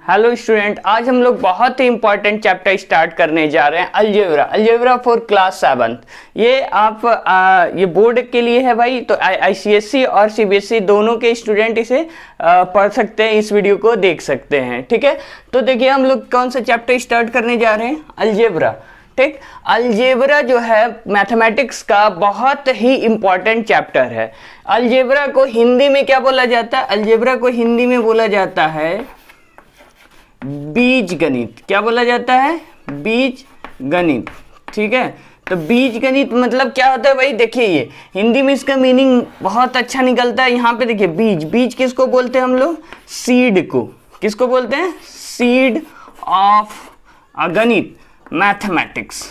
Hello student, आज हम लोग बहुत ही इंपॉर्टेंट चैप्टर स्टार्ट करने जा रहे हैं, अलजेब्रा फॉर क्लास 7। ये आप ये बोर्ड के लिए है भाई, तो आईसीएसई और सीबीएसई दोनों के स्टूडेंट इसे पढ़ सकते हैं, इस वीडियो को देख सकते हैं। ठीक है, तो देखिए हम लोग कौन सा चैप्टर स्टार्ट करने जा रहे हैं, अलजेब्रा। ठीक, अलजेब्रा जो है मैथमेटिक्स का बहुत ही इंपॉर्टेंट चैप्टर है। अलजेब्रा को हिंदी में क्या बोला जाता है? अलजेब्रा को हिंदी में बोला जाता है बीज गणित। क्या बोला जाता है? बीज गणित। ठीक है, तो बीज गणित मतलब क्या होता है भाई? देखिए ये हिंदी में इसका मीनिंग बहुत अच्छा निकलता है। यहाँ पे देखिए बीज, बीज किसको बोलते हैं हम लोग? सीड को। किसको बोलते हैं? सीड ऑफ गणित, मैथमेटिक्स।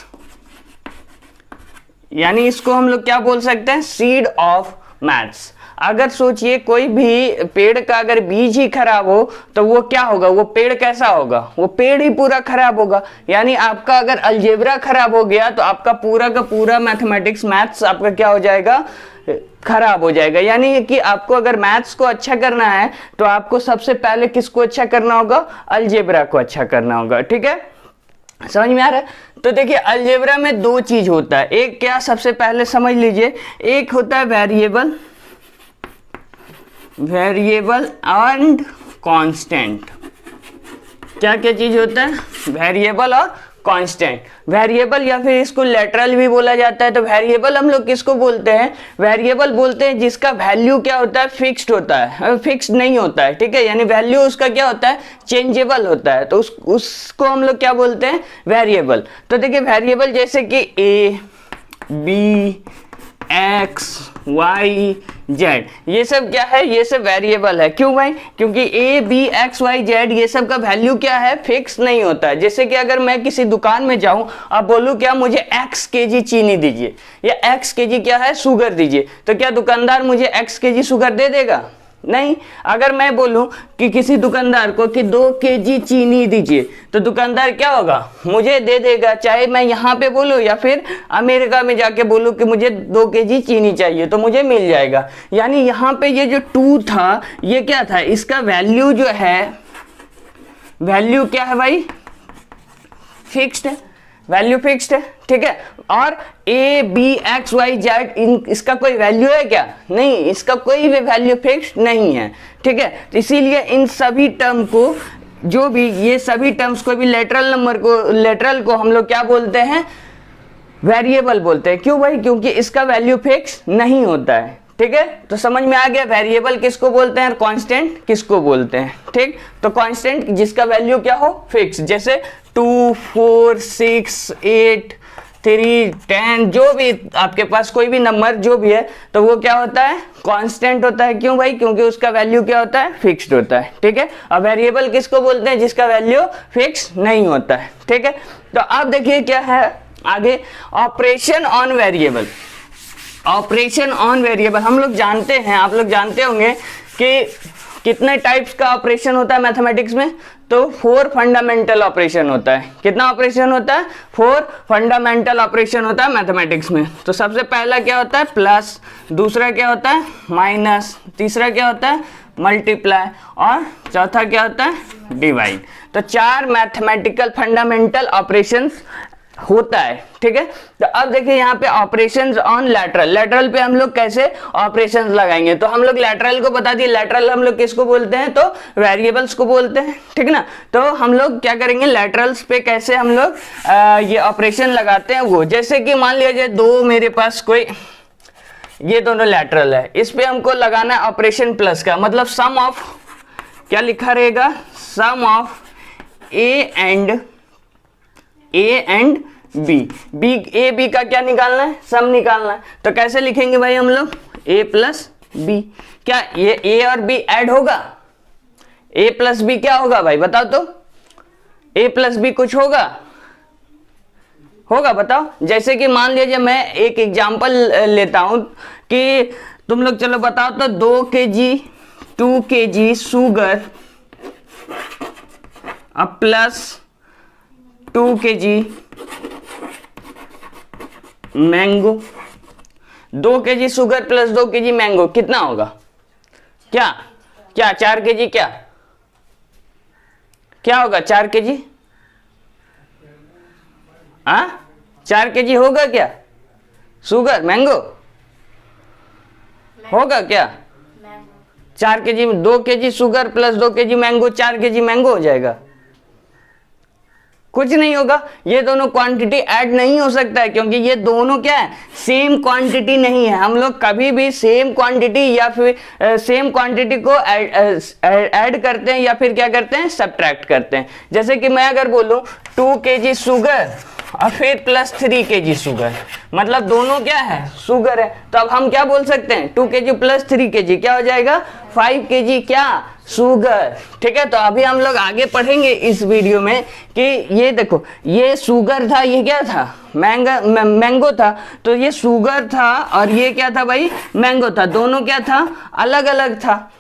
यानी इसको हम लोग क्या बोल सकते हैं? Seed of maths. अगर सोचिए कोई भी पेड़ का अगर बीज ही खराब हो तो वो क्या होगा? वो पेड़ कैसा होगा? वो पेड़ ही पूरा खराब होगा। यानी आपका अगर अलजेब्रा खराब हो गया तो आपका पूरा का पूरा मैथमेटिक्स, मैथ्स आपका क्या हो जाएगा? खराब हो जाएगा। यानी कि आपको अगर मैथ्स को अच्छा करना है तो आपको सबसे पहले किसको अच्छा करना होगा? अलजेब्रा को अच्छा करना होगा। ठीक है, समझ में आ रहा है? तो देखिए अलजेब्रा में दो चीज होता है। एक क्या, सबसे पहले समझ लीजिए, एक होता है वेरिएबल, वेरिएबल एंड कांस्टेंट। क्या क्या चीज होता है? वेरिएबल और कांस्टेंट। वेरिएबल या फिर इसको लेटरल भी बोला जाता है। तो वेरिएबल हम लोग किसको बोलते हैं? वेरिएबल बोलते हैं जिसका वैल्यू क्या होता है? फिक्स्ड होता है, फिक्स्ड नहीं होता है। ठीक है, यानी वैल्यू उसका क्या होता है? चेंजेबल होता है। तो उसको हम लोग क्या बोलते हैं? वेरिएबल। तो देखिए वेरिएबल जैसे कि ए, बी, एक्स, वाई, जेड, ये सब क्या है? ये सब वेरिएबल है। क्यों भाई? क्योंकि ए, बी, एक्स, वाई, जेड ये सब का वैल्यू क्या है? फिक्स नहीं होता है। जैसे कि अगर मैं किसी दुकान में जाऊं, अब बोलूं क्या, मुझे एक्स केजी चीनी दीजिए या एक्स केजी क्या है? शुगर दीजिए, तो क्या दुकानदार मुझे एक्स केजी शुगर दे देगा? नहीं। अगर मैं बोलूं कि किसी दुकानदार को कि 2 केजी चीनी दीजिए, तो दुकानदार क्या होगा? मुझे दे देगा। चाहे मैं यहाँ पे बोलूं या फिर अमेरिका में जाके बोलूं कि मुझे 2 केजी चीनी चाहिए, तो मुझे मिल जाएगा। यानी यहाँ पे ये जो 2 था, ये क्या था? इसका वैल्यू जो है, वैल्यू क्या है भाई? फिक्स्ड है, वैल्यू फिक्स्ड है। ठीक है, और ए, बी, एक्स, वाई, जेड इसका कोई वैल्यू है क्या? नहीं, इसका कोई भी वैल्यू फिक्स्ड नहीं है। ठीक है, तो इसीलिए इन सभी टर्म को, जो भी ये सभी टर्म्स को भी लेटरल नंबर को, लेटरल को हम लोग क्या बोलते हैं? वेरिएबल बोलते हैं। क्यों भाई? क्योंकि इसका वैल्यू फिक्स नहीं होता है। ठीक है, तो समझ में आ गया वेरिएबल किसको बोलते हैं और कांस्टेंट किसको बोलते हैं। ठीक, तो कांस्टेंट जिसका वैल्यू क्या हो? फिक्स। जैसे 2, 4, 6, 8, 3, 10, जो भी आपके पास कोई भी नंबर जो भी है, तो वो क्या होता है? कांस्टेंट होता है। क्यों भाई? क्योंकि उसका वैल्यू क्या होता है? फिक्स्ड होता है। ठीक है, और वेरिएबल किसको बोलते हैं? जिसका वैल्यू फिक्स नहीं होता है। ठीक है, तो अब देखिए क्या है आगे, operation on variable. Operation on variable हम लोग जानते हैं, आप लोग जानते होंगे कि कितने टाइप्स का ऑपरेशन होता है मैथमेटिक्स में? तो 4 फंडामेंटल ऑपरेशन होता है। कितना ऑपरेशन होता है? 4 फंडामेंटल ऑपरेशन होता है मैथमेटिक्स में। तो सबसे पहला क्या होता है? प्लस, दूसरा क्या होता है? माइनस, तीसरा क्या होता है? मल्टीप्लाई, और चौथा क्या होता है? डिवाइड। तो 4 मैथमेटिकल फंडामेंटल ऑपरेशंस होता है। ठीक है, तो अब देखिए यहाँ पे ऑपरेशंस ऑन लैटरल। लैटरल पे हम लोग कैसे ऑपरेशंस लगाएंगे? तो हम लोग लैटरल को बता दिए, लैटरल हम लोग किसको बोलते हैं? तो वेरिएबल्स को बोलते हैं। ठीक ना, तो हम लोग क्या करेंगे? लैटरल्स पे कैसे हम लोग ये ऑपरेशन लगाते हैं वो, जैसे कि मान लीजिए 2 मेरे पास कोई, ये दोनों लैटरल है, इस पे हमको लगाना है ऑपरेशन प्लस का, मतलब सम ऑफ, क्या लिखा रहेगा? Sum of A and B. B, A, B का क्या निकालना है? सम निकालना है। तो कैसे लिखेंगे भाई हम लोग? ए प्लस बी। क्या ये ए और बी ऐड होगा? ए प्लस बी क्या होगा भाई? बताओ तो। ए प्लस बी कुछ होगा? होगा, बताओ। जैसे कि मान लीजिए मैं एक एग्जांपल लेता हूं कि तुम लोग चलो बताओ तो 2 KG 2 KG sugar plus 2 KG mango. 2 KG sugar plus 2 KG mango कितना होगा? क्या क्या 4 केजी? क्या क्या होगा 4 kg? हाँ 4 kg होगा क्या? शुगर मैंगो होगा क्या? 4 kg 2 kg sugar plus 2 kg mango, 4 kg mango हो जाएगा? कुछ नहीं होगा। ये दोनों क्वांटिटी ऐड नहीं हो सकता है क्योंकि ये दोनों क्या है, सेम क्वांटिटी नहीं है। हम लोग कभी भी सेम क्वांटिटी या फिर सेम क्वांटिटी को ऐड करते हैं या फिर क्या करते हैं, सब्ट्रैक्ट करते हैं। जैसे कि मैं अगर बोलूं 2 kg शुगर और फिर प्लस 3 kg शुगर, मतलब दोनों क्या है, शुगर है। तो अब हम क्या बोल सकते हैं, 2 kg प्लस 3 kg क्या हो जाएगा, 5 kg क्या, शुगर। ठीक है, तो अभी हम लोग आगे पढ़ेंगे इस वीडियो में कि ये देखो, ये शुगर था, ये क्या था, मैंगो था। तो ये शुगर था और ये क्या था भाई, मैंगो था। दोनों क्या था, अलग अलग था।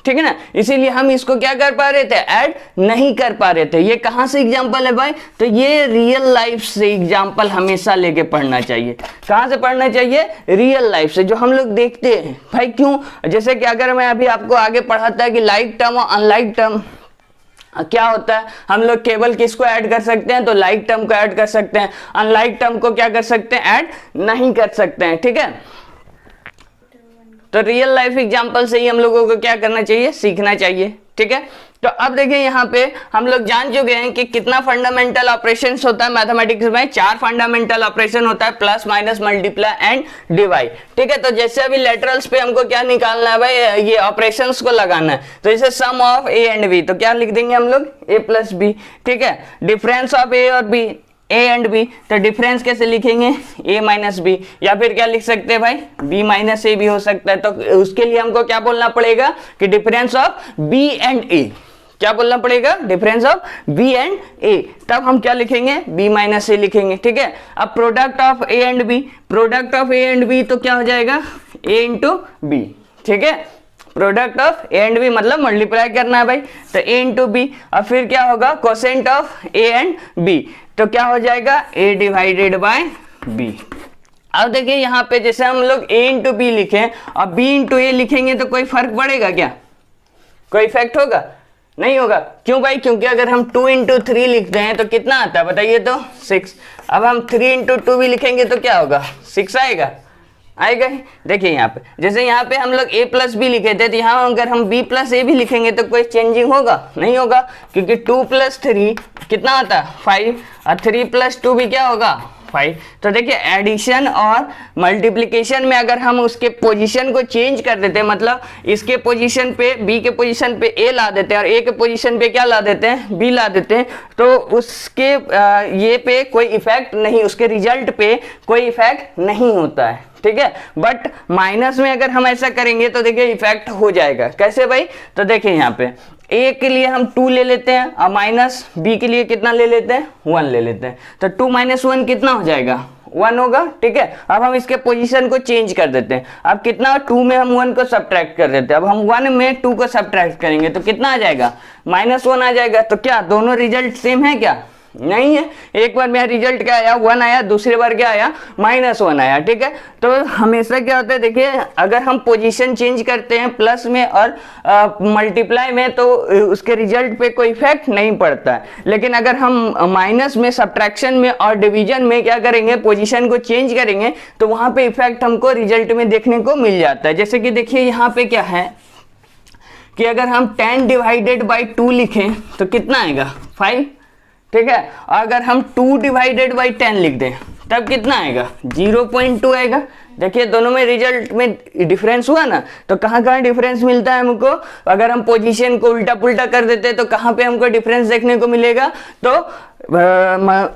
ठीक है ना, इसीलिए हम इसको क्या कर पा रहे थे, ऐड नहीं कर पा रहे थे। ये कहाँ से एग्जाम्पल है भाई, तो ये रियल लाइफ से एग्जाम्पल हमेशा लेके पढ़ना चाहिए। कहाँ से पढ़ना चाहिए, रियल लाइफ से, जो हम लोग देखते हैं भाई। क्यों, जैसे कि अगर मैं अभी आपको आगे पढ़ाता है कि लाइक टर्म और अनलाइक टर्म क्या होता है, हम लोग केवल किसको ऐड कर सकते हैं, तो लाइक टर्म को ऐड कर सकते हैं, अनलाइक टर्म को क्या कर सकते हैं, ऐड नहीं कर सकते हैं। ठीक है, तो रियल लाइफ एग्जांपल से ही हम लोगों को क्या करना चाहिए, सीखना चाहिए। ठीक है, तो अब देखिए यहाँ पे हम लोग जान चुके हैं कि कितना फंडामेंटल ऑपरेशंस होता है मैथमेटिक्स में। 4 फंडामेंटल ऑपरेशन होता है, plus minus multiply and divide. ठीक है, तो जैसे अभी लेटरल्स पे हमको क्या निकालना है भाई, ये ऑपरेशंस को लगाना है। तो जैसे सम ऑफ ए एंड बी, तो क्या लिख देंगे हम लोग, ए प्लस बी। ठीक है, डिफरेंस ऑफ ए और बी, ए एंड बी, तो डिफरेंस कैसे लिखेंगे, ए माइनस बी, या फिर क्या लिख सकते हैं भाई, बी माइनस ए भी हो सकता है। तो उसके लिए हमको क्या बोलना पड़ेगा कि डिफरेंस ऑफ बी एंड ए, क्या बोलना पड़ेगा, डिफरेंस ऑफ बी एंड ए। तब हम क्या लिखेंगे, बी माइनस ए लिखेंगे। ठीक है, अब product of A and B, product of A and B तो क्या हो जाएगा, ए इंटू बी। ठीक है, product of A and B मतलब मल्टीप्लाई करना है भाई, तो ए इंटू बी। और फिर क्या होगा, quotient of A and B, तो क्या हो जाएगा, ए डिवाइडेड बाय बी। अब देखिए यहाँ पे जैसे हम लोग a इंटू बी लिखे और b इंटू ए लिखेंगे तो कोई फर्क पड़ेगा क्या, कोई इफेक्ट होगा, नहीं होगा। क्यों भाई, क्योंकि अगर हम 2 इंटू 3 लिखते हैं तो कितना आता है बताइए, तो 6। अब हम 3 इंटू 2 भी लिखेंगे तो क्या होगा, 6 आएगा, आएगा ही। देखिए यहाँ पे जैसे यहाँ पे हम लोग a प्लस बी लिखे थे, तो यहाँ अगर हम b प्लस ए भी लिखेंगे तो कोई चेंजिंग होगा, नहीं होगा, क्योंकि 2 प्लस 3 कितना आता है, 5, और 3 प्लस 2 भी क्या होगा, 5। तो देखिए एडिशन और मल्टीप्लिकेशन में अगर हम उसके पोजीशन को चेंज कर देते हैं, मतलब इसके पोजीशन पे b के पोजीशन पे a ला देते हैं और a के पोजीशन पे क्या ला देते हैं, b ला देते हैं, तो उसके ये पे कोई इफेक्ट नहीं, उसके रिजल्ट पे कोई इफेक्ट नहीं होता है। ठीक है, बट माइनस में अगर हम ऐसा करेंगे तो देखिए इफेक्ट हो जाएगा। कैसे भाई, तो देखिए यहाँ पे a के लिए हम 2 ले लेते हैं और माइनस b के लिए कितना ले लेते हैं, 1 ले लेते हैं, तो 2 माइनस 1 कितना हो जाएगा, 1 होगा। ठीक है, अब हम इसके पोजीशन को चेंज कर देते हैं। अब कितना, 2 में हम 1 को सब्ट्रैक्ट कर देते हैं, अब हम 1 में 2 को सब्ट्रैक्ट करेंगे तो कितना आ जाएगा, -1 आ जाएगा। तो क्या दोनों रिजल्ट सेम है क्या, नहीं है। एक बार मेरा रिजल्ट क्या आया, 1 आया, दूसरी बार क्या आया, -1 आया। ठीक है, तो हमेशा क्या होता है, देखिए अगर हम पोजीशन चेंज करते हैं प्लस में और मल्टीप्लाई में तो उसके रिजल्ट पे कोई इफेक्ट नहीं पड़ता है, लेकिन अगर हम माइनस में, सब्ट्रैक्शन में और डिवीजन में क्या करेंगे, पोजीशन को चेंज करेंगे तो वहां पे इफेक्ट हमको रिजल्ट में देखने को मिल जाता है। जैसे कि देखिए यहाँ पे क्या है कि अगर हम 10 डिवाइडेड बाई 2 लिखें तो कितना आएगा, 5। ठीक है, अगर हम 2 डिवाइडेड बाई 10 लिख दें तब कितना आएगा, 0.2 आएगा। देखिए दोनों में रिजल्ट में डिफरेंस हुआ ना, तो कहाँ कहाँ डिफरेंस मिलता है हमको, अगर हम पोजीशन को उल्टा पुल्टा कर देते हैं तो कहाँ पे हमको डिफरेंस देखने को मिलेगा, तो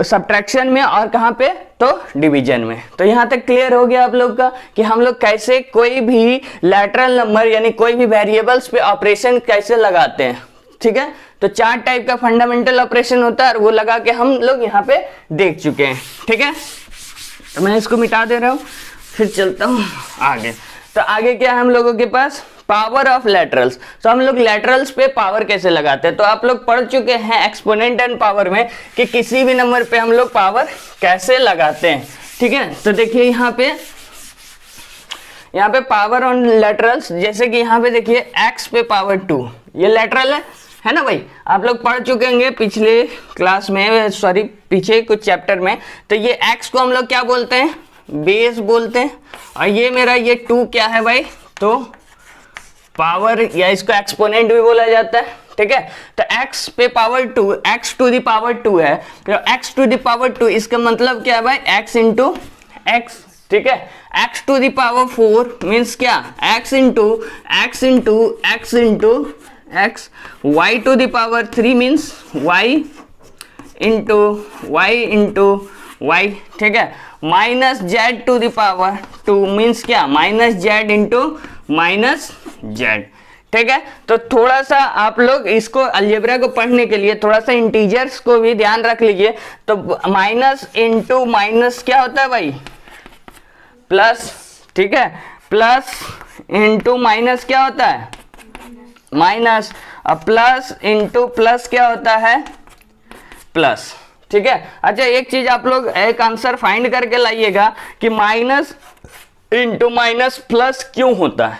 सब्ट्रैक्शन में, और कहाँ पे, तो डिवीजन में। तो यहाँ तक क्लियर हो गया आप लोग का कि हम लोग कैसे कोई भी लैटरल नंबर यानी कोई भी वेरिएबल्स पे ऑपरेशन कैसे लगाते हैं। ठीक है, तो 4 टाइप का फंडामेंटल ऑपरेशन होता है और वो लगा के हम लोग यहाँ पे देख चुके हैं। ठीक है, तो मैं इसको मिटा दे रहा हूँ, फिर चलता हूँ आगे। तो आगे क्या है हम लोगों के पास, पावर ऑफ लैटरल्स। तो हम लोग लैटरल्स पे पावर कैसे लगाते हैं, तो आप लोग पढ़ चुके हैं एक्सपोनेंट एंड पावर में कि किसी भी नंबर पे हम लोग पावर कैसे लगाते हैं। ठीक है, तो देखिए यहाँ पे पावर ऑन लैटरल्स, जैसे कि यहाँ पे देखिए x पे पावर 2, ये लैटरल है है ना भाई, आप लोग पढ़ चुके होंगे पिछले क्लास में, सॉरी पीछे कुछ चैप्टर में। तो ये x को हम लोग क्या बोलते हैं, बेस बोलते हैं, और ये मेरा ये 2 क्या है भाई, तो पावर, या इसको एक्सपोनेंट भी बोला जाता है, ठीक है। तो x पे power 2, x to the power 2 है, तो x टू द पावर 2 इसका मतलब क्या है भाई, x इंटू एक्स, ठीक है। x to the power 4 means क्या, x into x into x into x, y to the power 3 means y into y into y, ठीक है। Minus z to the power 2 means क्या, minus z into minus z, ठीक है। तो थोड़ा सा आप लोग इसको अलजेब्रा को पढ़ने के लिए थोड़ा सा इंटीजर्स को भी ध्यान रख लीजिए। तो माइनस इंटू माइनस क्या होता है भाई, प्लस, ठीक है। प्लस इंटू माइनस क्या होता है, माइनस, और प्लस इंटू प्लस क्या होता है, प्लस, ठीक है। अच्छा एक चीज आप लोग एक आंसर फाइंड करके लाइएगा कि माइनस इंटू माइनस प्लस क्यों होता है,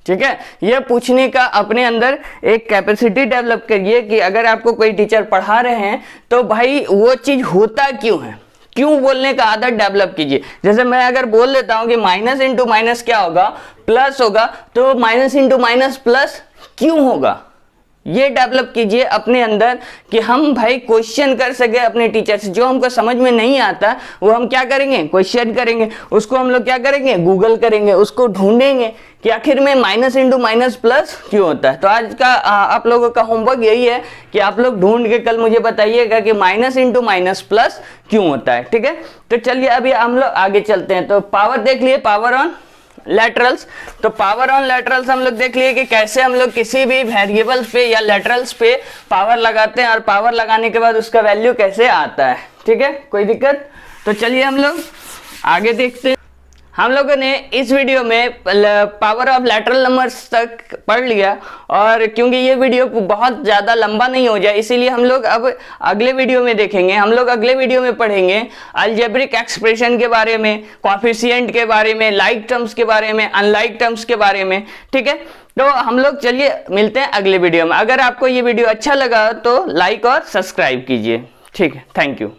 ठीक है। यह पूछने का अपने अंदर एक कैपेसिटी डेवलप करिए कि अगर आपको कोई टीचर पढ़ा रहे हैं तो भाई वो चीज होता क्यों है, क्यों बोलने का आदत डेवलप कीजिए। जैसे मैं अगर बोल देता हूं कि माइनस इंटू माइनस क्या होगा, प्लस होगा, तो माइनस इंटू माइनस प्लस क्यों होगा, ये डेवलप कीजिए अपने अंदर कि हम भाई क्वेश्चन कर सके अपने टीचर से। जो हमको समझ में नहीं आता वो हम क्या करेंगे, क्वेश्चन करेंगे, उसको हम लोग क्या करेंगे, गूगल करेंगे, उसको ढूंढेंगे कि आखिर में माइनस इंटू माइनस प्लस क्यों होता है। तो आज का आप लोगों का होमवर्क यही है कि आप लोग ढूंढ के कल मुझे बताइएगा कि माइनस इंटू माइनस प्लस क्यों होता है, ठीक है। तो चलिए अभी हम लोग आगे चलते हैं। तो पावर देख लिए, पावर ऑन लैटरल्स। तो पावर ऑन लैटरल्स हम लोग देख लिए कि कैसे हम लोग किसी भी वेरिएबल पे या लैटरल्स पे पावर लगाते हैं और पावर लगाने के बाद उसका वैल्यू कैसे आता है, ठीक है, कोई दिक्कत। तो चलिए हम लोग आगे देखते हैं। हम लोगों ने इस वीडियो में पावर ऑफ लैटरल नंबर्स तक पढ़ लिया, और क्योंकि ये वीडियो बहुत ज़्यादा लंबा नहीं हो जाए इसीलिए हम लोग अब अगले वीडियो में देखेंगे। हम लोग अगले वीडियो में पढ़ेंगे अलजेब्रिक एक्सप्रेशन के बारे में, कोएफिशिएंट के बारे में, लाइक टर्म्स के बारे में, अनलाइक टर्म्स के बारे में, ठीक है। तो हम लोग चलिए मिलते हैं अगले वीडियो में। अगर आपको ये वीडियो अच्छा लगा तो लाइक और सब्सक्राइब कीजिए, ठीक है। Thank you.